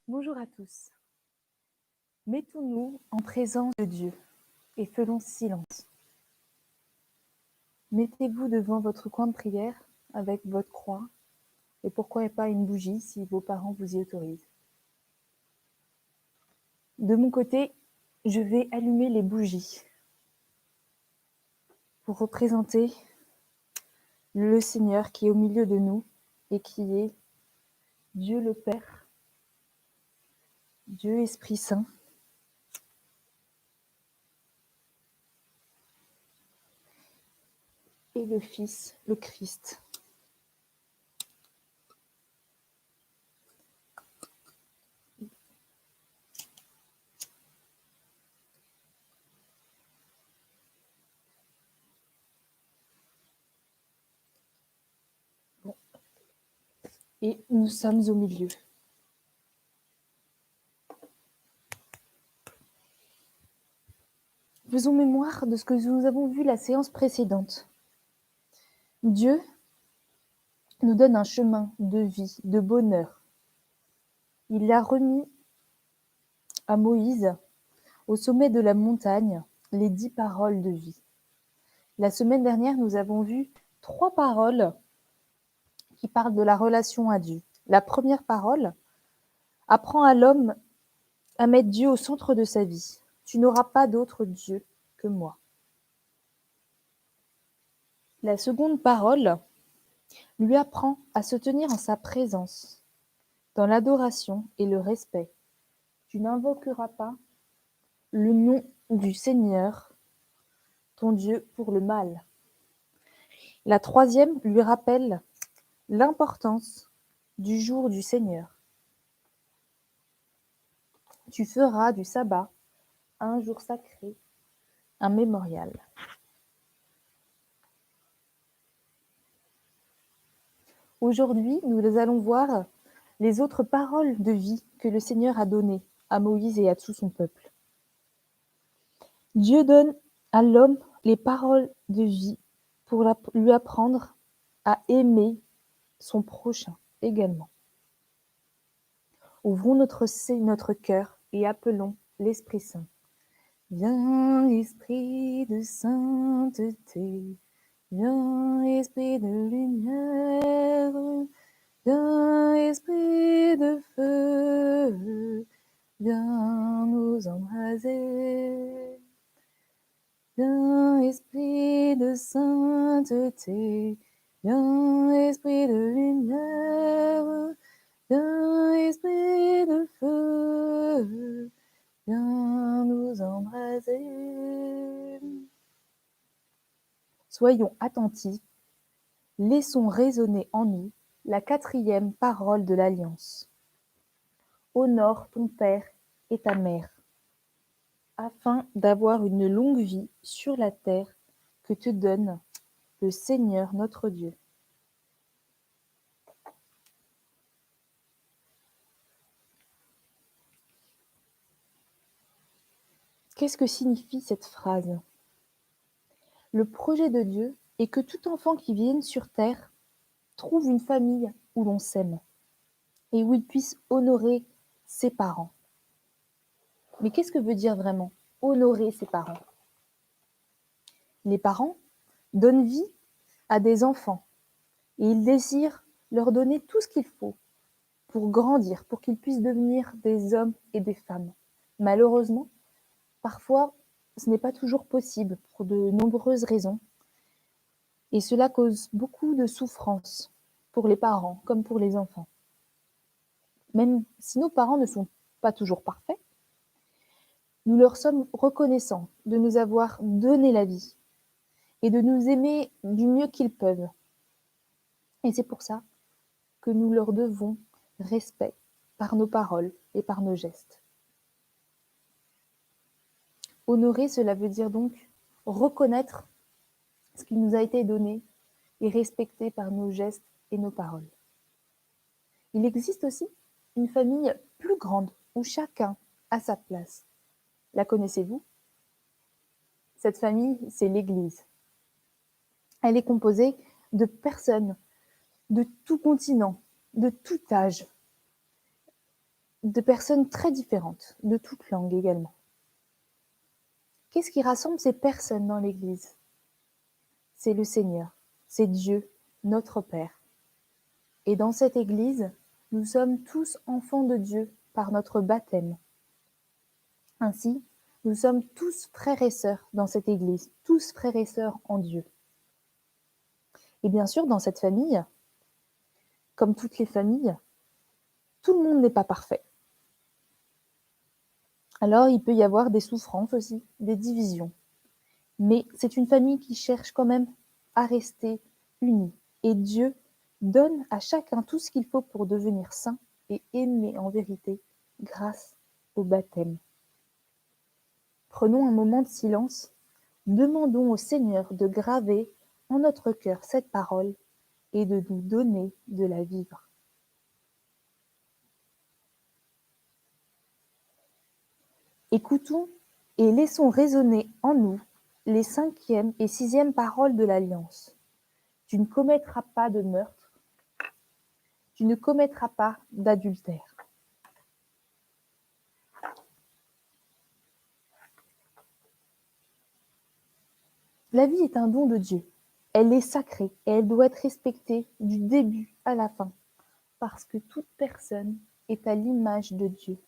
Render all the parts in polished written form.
Bonjour à tous. Mettons-nous en présence de Dieu et faisons silence. Mettez-vous devant votre coin de prière avec votre croix et pourquoi pas une bougie si vos parents vous y autorisent. De mon côté, je vais allumer les bougies pour représenter le Seigneur qui est au milieu de nous et qui est Dieu le Père, Dieu Esprit Saint, et le Fils, le Christ. Bon. Et nous sommes au milieu. Faisons mémoire de ce que nous avons vu la séance précédente. Dieu nous donne un chemin de vie, de bonheur. Il l'a remis à Moïse au sommet de la montagne, les 10 paroles de vie. La semaine dernière, nous avons vu 3 paroles qui parlent de la relation à Dieu. La première parole apprend à l'homme à mettre Dieu au centre de sa vie. Tu n'auras pas d'autre Dieu que moi. La seconde parole lui apprend à se tenir en sa présence, dans l'adoration et le respect. Tu n'invoqueras pas le nom du Seigneur, ton Dieu, pour le mal. La troisième lui rappelle l'importance du jour du Seigneur. Tu feras du sabbat un jour sacré, un mémorial. Aujourd'hui, nous allons voir les autres paroles de vie que le Seigneur a données à Moïse et à tout son peuple. Dieu donne à l'homme les paroles de vie pour lui apprendre à aimer son prochain également. Ouvrons notre cœur et appelons l'Esprit Saint. Viens, Esprit de sainteté, viens, Esprit de lumière, viens, Esprit de feu, viens nous embraser. Viens, Esprit de sainteté, viens, Esprit de lumière, viens, Esprit de feu, viens nous embraser. Soyons attentifs, laissons résonner en nous la 4e parole de l'Alliance. Honore ton père et ta mère, afin d'avoir une longue vie sur la terre que te donne le Seigneur notre Dieu. Qu'est-ce que signifie cette phrase ? Le projet de Dieu est que tout enfant qui vienne sur terre trouve une famille où l'on s'aime et où il puisse honorer ses parents. Mais qu'est-ce que veut dire vraiment honorer ses parents ? Les parents donnent vie à des enfants et ils désirent leur donner tout ce qu'il faut pour grandir, pour qu'ils puissent devenir des hommes et des femmes. Malheureusement, parfois, ce n'est pas toujours possible pour de nombreuses raisons et cela cause beaucoup de souffrance pour les parents comme pour les enfants. Même si nos parents ne sont pas toujours parfaits, nous leur sommes reconnaissants de nous avoir donné la vie et de nous aimer du mieux qu'ils peuvent. Et c'est pour ça que nous leur devons respect par nos paroles et par nos gestes. Honorer, cela veut dire donc reconnaître ce qui nous a été donné et respecter par nos gestes et nos paroles. Il existe aussi une famille plus grande où chacun a sa place. La connaissez-vous ? Cette famille, c'est l'Église. Elle est composée de personnes de tout continent, de tout âge. de personnes très différentes, de toutes langues également. Qu'est-ce qui rassemble ces personnes dans l'Église? C'est le Seigneur, c'est Dieu, notre Père. Et dans cette Église, nous sommes tous enfants de Dieu par notre baptême. Ainsi, nous sommes tous frères et sœurs dans cette Église, tous frères et sœurs en Dieu. Et bien sûr, dans cette famille, comme toutes les familles, tout le monde n'est pas parfait. Alors, il peut y avoir des souffrances aussi, des divisions. Mais c'est une famille qui cherche quand même à rester unie. Et Dieu donne à chacun tout ce qu'il faut pour devenir saint et aimer en vérité grâce au baptême. Prenons un moment de silence, demandons au Seigneur de graver en notre cœur cette parole et de nous donner de la vivre. Écoutons et laissons résonner en nous les 5e et 6e paroles de l'Alliance. Tu ne commettras pas de meurtre, tu ne commettras pas d'adultère. La vie est un don de Dieu. Elle est sacrée et elle doit être respectée du début à la fin, parce que toute personne est à l'image de Dieu.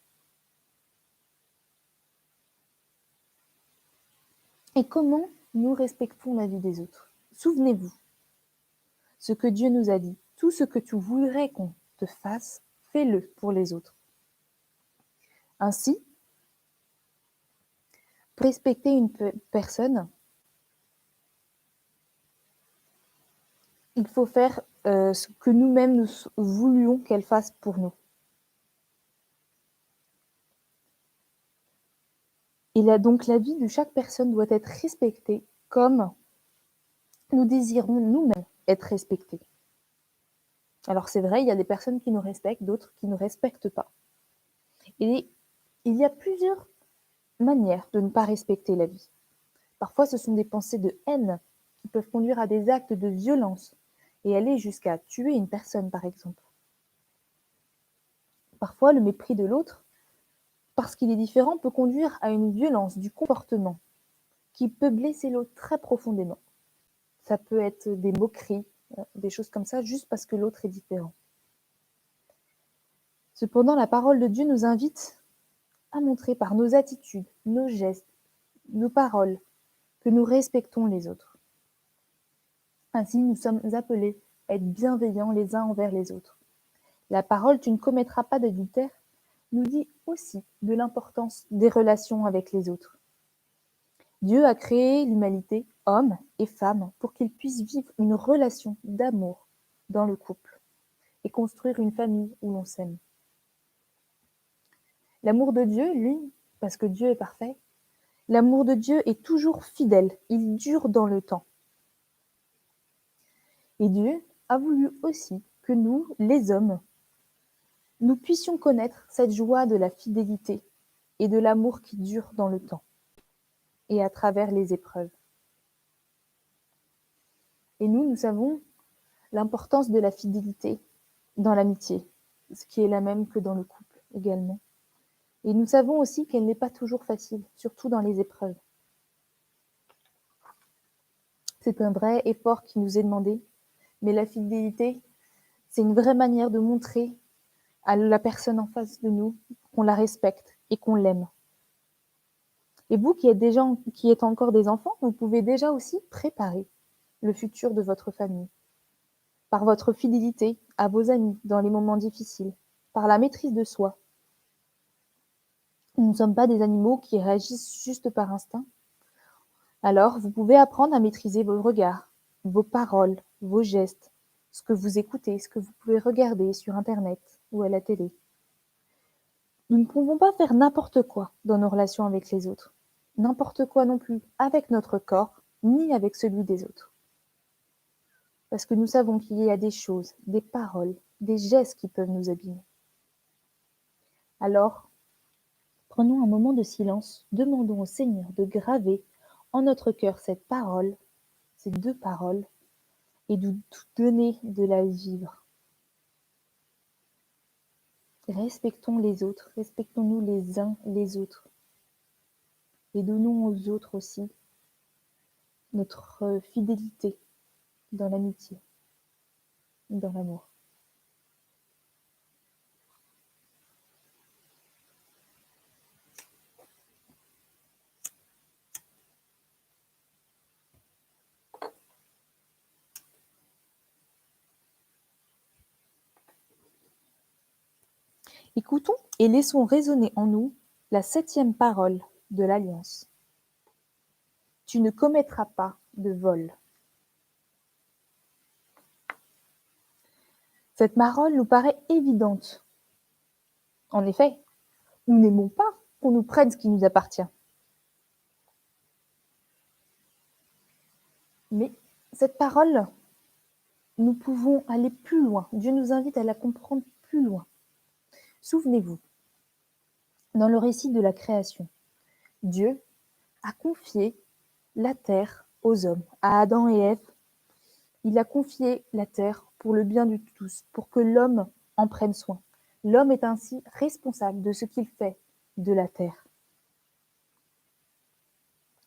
Et comment nous respectons la vie des autres? Souvenez-vous, ce que Dieu nous a dit, tout ce que tu voudrais qu'on te fasse, fais-le pour les autres. Ainsi, pour respecter une personne, il faut faire ce que nous-mêmes nous voulions qu'elle fasse pour nous. Et là, donc, la vie de chaque personne doit être respectée comme nous désirons nous-mêmes être respectés. Alors c'est vrai, il y a des personnes qui nous respectent, d'autres qui ne respectent pas. Et il y a plusieurs manières de ne pas respecter la vie. Parfois, ce sont des pensées de haine qui peuvent conduire à des actes de violence et aller jusqu'à tuer une personne, par exemple. Parfois, le mépris de l'autre, parce qu'il est différent, peut conduire à une violence du comportement qui peut blesser l'autre très profondément. Ça peut être des moqueries, des choses comme ça, juste parce que l'autre est différent. Cependant, la parole de Dieu nous invite à montrer par nos attitudes, nos gestes, nos paroles, que nous respectons les autres. Ainsi, nous sommes appelés à être bienveillants les uns envers les autres. La parole « tu ne commettras pas d'adultère » nous dit aussi de l'importance des relations avec les autres. Dieu a créé l'humanité, hommes et femmes, pour qu'ils puissent vivre une relation d'amour dans le couple et construire une famille où l'on s'aime. L'amour de Dieu, lui, parce que Dieu est parfait, l'amour de Dieu est toujours fidèle, il dure dans le temps. Et Dieu a voulu aussi que nous, les hommes, nous puissions connaître cette joie de la fidélité et de l'amour qui dure dans le temps et à travers les épreuves. Et nous savons l'importance de la fidélité dans l'amitié, ce qui est la même que dans le couple également. Et nous savons aussi qu'elle n'est pas toujours facile, surtout dans les épreuves. C'est un vrai effort qui nous est demandé, mais la fidélité, c'est une vraie manière de montrer à la personne en face de nous qu'on la respecte et qu'on l'aime. Et vous qui êtes encore des enfants, vous pouvez déjà aussi préparer le futur de votre famille par votre fidélité à vos amis dans les moments difficiles, par la maîtrise de soi. Nous ne sommes pas des animaux qui réagissent juste par instinct. Alors, vous pouvez apprendre à maîtriser vos regards, vos paroles, vos gestes, ce que vous écoutez, ce que vous pouvez regarder sur Internet ou à la télé. Nous ne pouvons pas faire n'importe quoi dans nos relations avec les autres, n'importe quoi non plus avec notre corps, ni avec celui des autres. Parce que nous savons qu'il y a des choses, des paroles, des gestes qui peuvent nous abîmer. Alors, prenons un moment de silence, demandons au Seigneur de graver en notre cœur cette parole, ces 2 paroles, et de nous donner de la vivre. Respectons les autres, respectons-nous les uns les autres. Et donnons aux autres aussi notre fidélité dans l'amitié, dans l'amour. Écoutons et laissons résonner en nous la 7e parole de l'Alliance. Tu ne commettras pas de vol. Cette parole nous paraît évidente. En effet, nous n'aimons pas qu'on nous prenne ce qui nous appartient. Mais cette parole, nous pouvons aller plus loin. Dieu nous invite à la comprendre plus loin. Souvenez-vous, dans le récit de la création, Dieu a confié la terre aux hommes, à Adam et Ève. Il a confié la terre pour le bien de tous, pour que l'homme en prenne soin. L'homme est ainsi responsable de ce qu'il fait de la terre.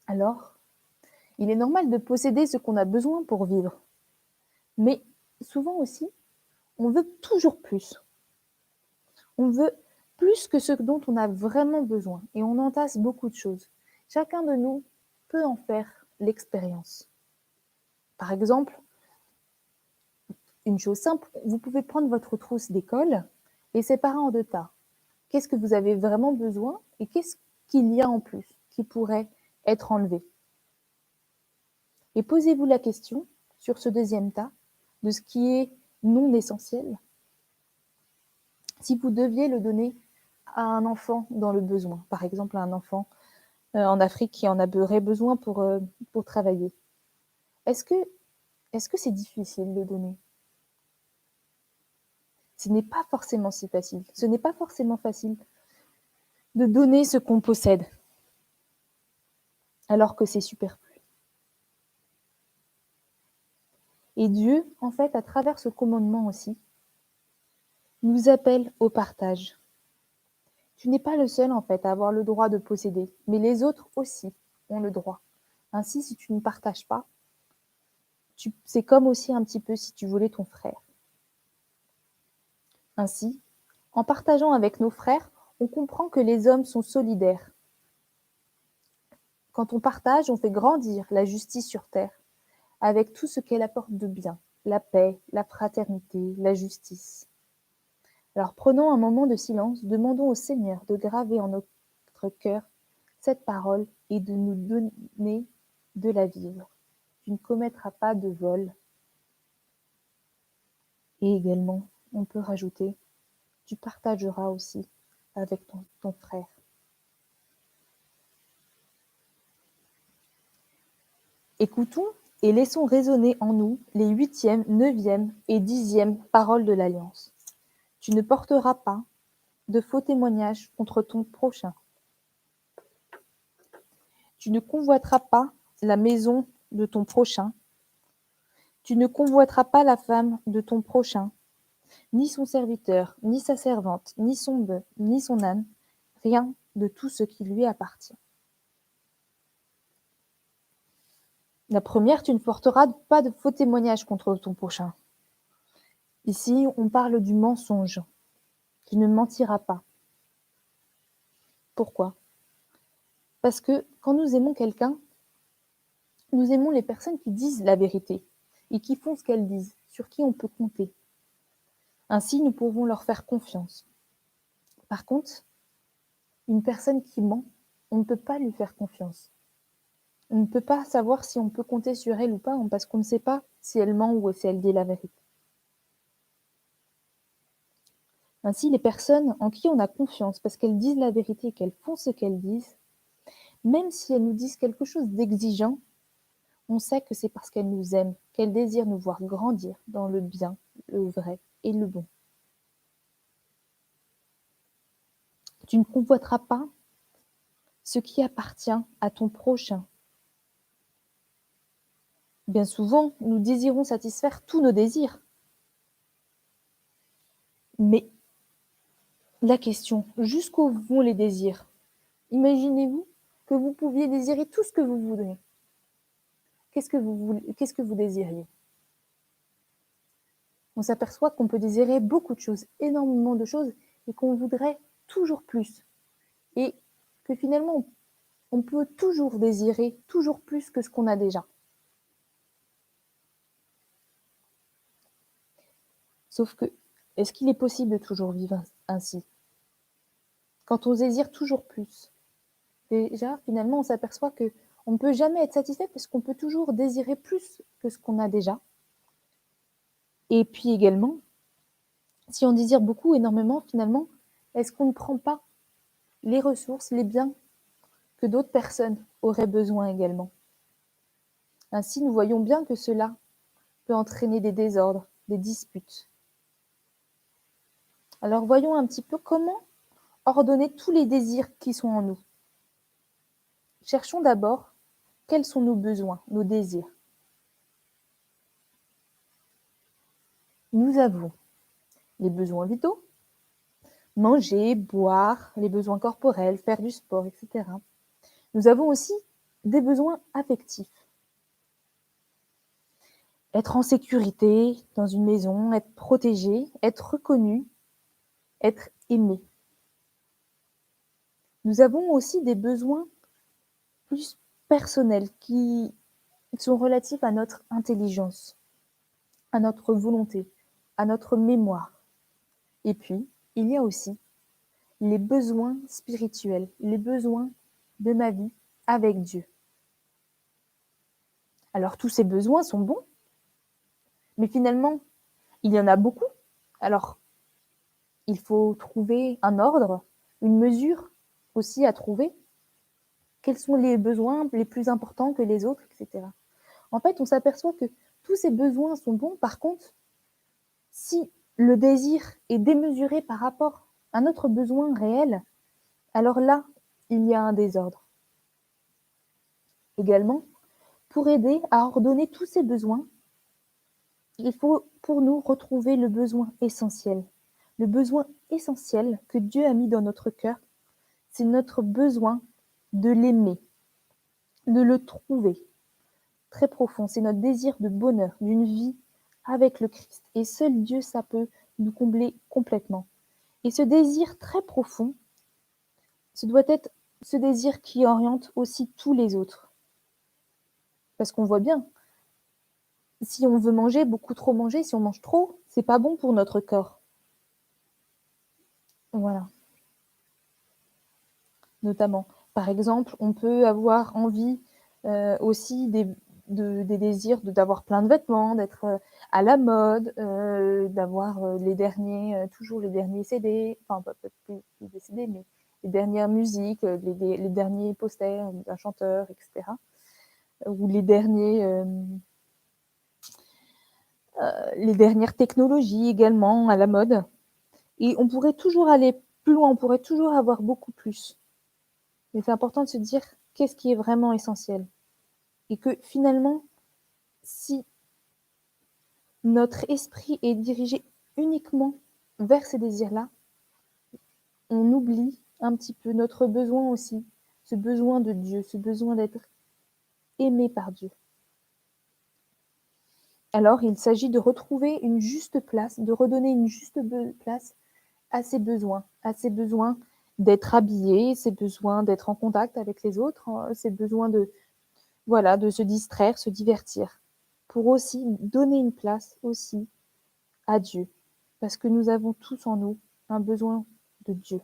Alors, il est normal de posséder ce qu'on a besoin pour vivre. Mais souvent aussi, on veut toujours plus. On veut plus que ce dont on a vraiment besoin et on entasse beaucoup de choses. Chacun de nous peut en faire l'expérience. Par exemple, une chose simple, vous pouvez prendre votre trousse d'école et séparer en 2 tas. Qu'est-ce que vous avez vraiment besoin et qu'est-ce qu'il y a en plus qui pourrait être enlevé? Et posez-vous la question sur ce 2e tas de ce qui est non essentiel. Si vous deviez le donner à un enfant dans le besoin, par exemple à un enfant en Afrique qui en aurait besoin pour travailler, est-ce que c'est difficile de donner? Ce n'est pas forcément si facile. Ce n'est pas forcément facile de donner ce qu'on possède, alors que c'est superflu. Et Dieu, en fait, à travers ce commandement aussi, nous appelle au partage. Tu n'es pas le seul, en fait, à avoir le droit de posséder, mais les autres aussi ont le droit. Ainsi, si tu ne partages pas, c'est comme aussi un petit peu si tu voulais ton frère. Ainsi, en partageant avec nos frères, on comprend que les hommes sont solidaires. Quand on partage, on fait grandir la justice sur terre, avec tout ce qu'elle apporte de bien, la paix, la fraternité, la justice. Alors prenons un moment de silence, demandons au Seigneur de graver en notre cœur cette parole et de nous donner de la vivre. Tu ne commettras pas de vol. Et également, on peut rajouter, tu partageras aussi avec ton frère. Écoutons et laissons résonner en nous les 8e, 9e et 10e paroles de l'Alliance. Tu ne porteras pas de faux témoignages contre ton prochain. Tu ne convoiteras pas la maison de ton prochain. Tu ne convoiteras pas la femme de ton prochain, ni son serviteur, ni sa servante, ni son bœuf, ni son âne, rien de tout ce qui lui appartient. La première, tu ne porteras pas de faux témoignages contre ton prochain. Ici, on parle du mensonge. Tu ne mentiras pas. Pourquoi? Parce que quand nous aimons quelqu'un, nous aimons les personnes qui disent la vérité et qui font ce qu'elles disent, sur qui on peut compter. Ainsi, nous pouvons leur faire confiance. Par contre, une personne qui ment, on ne peut pas lui faire confiance. On ne peut pas savoir si on peut compter sur elle ou pas, parce qu'on ne sait pas si elle ment ou si elle dit la vérité. Ainsi, les personnes en qui on a confiance parce qu'elles disent la vérité et qu'elles font ce qu'elles disent, même si elles nous disent quelque chose d'exigeant, on sait que c'est parce qu'elles nous aiment, qu'elles désirent nous voir grandir dans le bien, le vrai et le bon. Tu ne convoiteras pas ce qui appartient à ton prochain. Bien souvent, nous désirons satisfaire tous nos désirs. Mais la question, jusqu'où vont les désirs? Imaginez-vous que vous pouviez désirer tout ce que vous voudriez. Qu'est-ce que vous désiriez? On s'aperçoit qu'on peut désirer beaucoup de choses, énormément de choses, et qu'on voudrait toujours plus. Et que finalement, on peut toujours désirer toujours plus que ce qu'on a déjà. Sauf que, est-ce qu'il est possible de toujours vivre ainsi? Quand on désire toujours plus, déjà, finalement, on s'aperçoit qu'on ne peut jamais être satisfait parce qu'on peut toujours désirer plus que ce qu'on a déjà. Et puis également, si on désire beaucoup, énormément, finalement, est-ce qu'on ne prend pas les ressources, les biens que d'autres personnes auraient besoin également? Ainsi, nous voyons bien que cela peut entraîner des désordres, des disputes. Alors voyons un petit peu comment ordonner tous les désirs qui sont en nous. Cherchons d'abord quels sont nos besoins, nos désirs. Nous avons les besoins vitaux, manger, boire, les besoins corporels, faire du sport, etc. Nous avons aussi des besoins affectifs. Être en sécurité dans une maison, être protégé, être reconnu, être aimé. Nous avons aussi des besoins plus personnels qui sont relatifs à notre intelligence, à notre volonté, à notre mémoire. Et puis, il y a aussi les besoins spirituels, les besoins de ma vie avec Dieu. Alors tous ces besoins sont bons, mais finalement, il y en a beaucoup. Alors, il faut trouver un ordre, une mesure aussi à trouver. Quels sont les besoins les plus importants que les autres, etc. En fait, on s'aperçoit que tous ces besoins sont bons. Par contre, si le désir est démesuré par rapport à notre besoin réel, alors là, il y a un désordre. Également, pour aider à ordonner tous ces besoins, il faut pour nous retrouver le besoin essentiel. Le besoin essentiel que Dieu a mis dans notre cœur, c'est notre besoin de l'aimer, de le trouver très profond. C'est notre désir de bonheur, d'une vie avec le Christ. Et seul Dieu, ça peut nous combler complètement. Et ce désir très profond, ce doit être ce désir qui oriente aussi tous les autres. Parce qu'on voit bien, si on veut manger, beaucoup trop manger, si on mange trop, c'est pas bon pour notre corps. Voilà. Notamment. Par exemple, on peut avoir envie aussi des désirs d'avoir plein de vêtements, d'être à la mode, d'avoir les derniers, toujours les derniers CD, enfin pas plus des CD, mais les dernières musiques, les derniers posters d'un chanteur, etc. Ou les dernières technologies également à la mode. Et on pourrait toujours aller plus loin, on pourrait toujours avoir beaucoup plus. Mais c'est important de se dire qu'est-ce qui est vraiment essentiel. Et que finalement, si notre esprit est dirigé uniquement vers ces désirs-là, on oublie un petit peu notre besoin aussi, ce besoin de Dieu, ce besoin d'être aimé par Dieu. Alors, il s'agit de retrouver une juste place, de redonner une juste place à ses besoins d'être habillé, ses besoins d'être en contact avec les autres, ses besoins de se distraire, se divertir, pour aussi donner une place aussi à Dieu, parce que nous avons tous en nous un besoin de Dieu.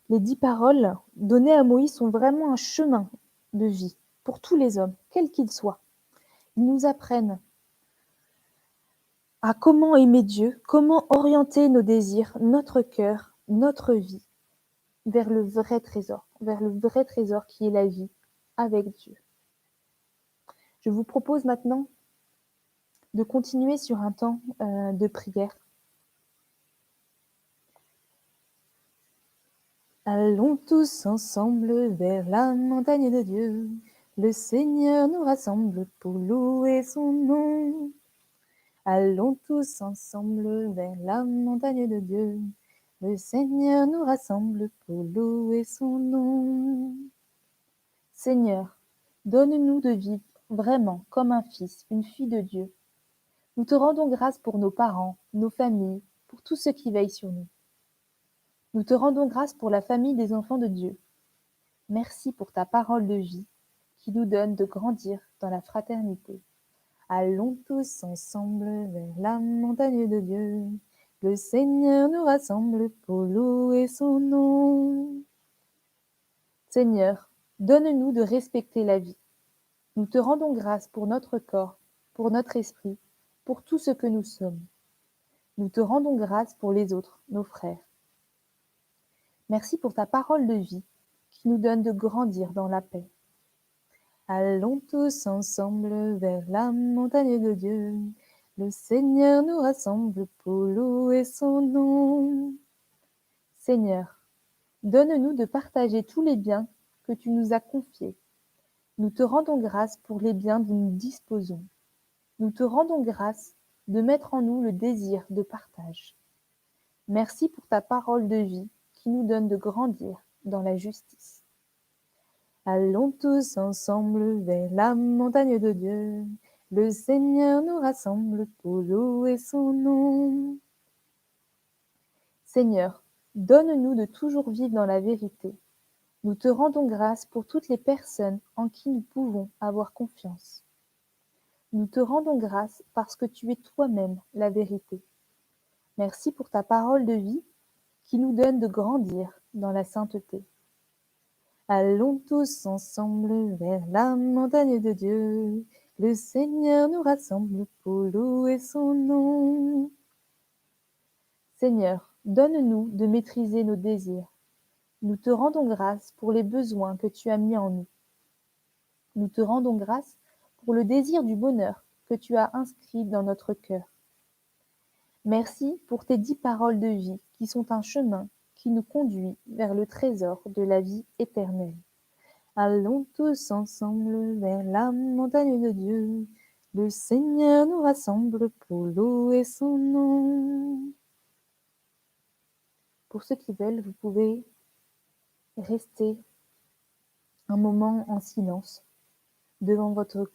Les 10 paroles données à Moïse sont vraiment un chemin de vie pour tous les hommes, quels qu'ils soient. Ils nous apprennent à comment aimer Dieu, comment orienter nos désirs, notre cœur, notre vie vers le vrai trésor qui est la vie avec Dieu. Je vous propose maintenant de continuer sur un temps de prière. Allons tous ensemble vers la montagne de Dieu. Le Seigneur nous rassemble pour louer son nom. Allons tous ensemble vers la montagne de Dieu. Le Seigneur nous rassemble pour louer son nom. Seigneur, donne-nous de vivre vraiment comme un fils, une fille de Dieu. Nous te rendons grâce pour nos parents, nos familles, pour tous ceux qui veillent sur nous. Nous te rendons grâce pour la famille des enfants de Dieu. Merci pour ta parole de vie qui nous donne de grandir dans la fraternité. Allons tous ensemble vers la montagne de Dieu. Le Seigneur nous rassemble pour louer son nom. Seigneur, donne-nous de respecter la vie. Nous te rendons grâce pour notre corps, pour notre esprit, pour tout ce que nous sommes. Nous te rendons grâce pour les autres, nos frères. Merci pour ta parole de vie qui nous donne de grandir dans la paix. Allons tous ensemble vers la montagne de Dieu. Le Seigneur nous rassemble pour louer son nom. Seigneur, donne-nous de partager tous les biens que tu nous as confiés. Nous te rendons grâce pour les biens dont nous disposons. Nous te rendons grâce de mettre en nous le désir de partage. Merci pour ta parole de vie qui nous donne de grandir dans la justice. Allons tous ensemble vers la montagne de Dieu. Le Seigneur nous rassemble pour louer son nom. Seigneur, donne-nous de toujours vivre dans la vérité. Nous te rendons grâce pour toutes les personnes en qui nous pouvons avoir confiance. Nous te rendons grâce parce que tu es toi-même la vérité. Merci pour ta parole de vie qui nous donne de grandir dans la sainteté. Allons tous ensemble vers la montagne de Dieu. Le Seigneur nous rassemble pour louer son nom. Seigneur, donne-nous de maîtriser nos désirs. Nous te rendons grâce pour les besoins que tu as mis en nous. Nous te rendons grâce pour le désir du bonheur que tu as inscrit dans notre cœur. Merci pour tes 10 paroles de vie qui sont un chemin qui nous conduit vers le trésor de la vie éternelle. Allons tous ensemble vers la montagne de Dieu. Le Seigneur nous rassemble pour louer son nom. Pour ceux qui veulent, vous pouvez rester un moment en silence devant votre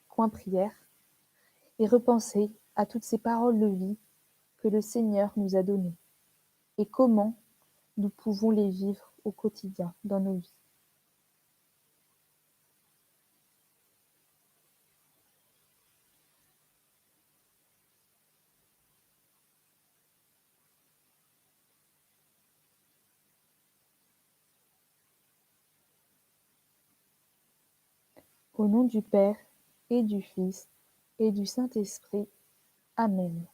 coin prière et repenser à toutes ces paroles de vie que le Seigneur nous a données et comment nous pouvons les vivre au quotidien dans nos vies. Au nom du Père et du Fils et du Saint-Esprit. Amen.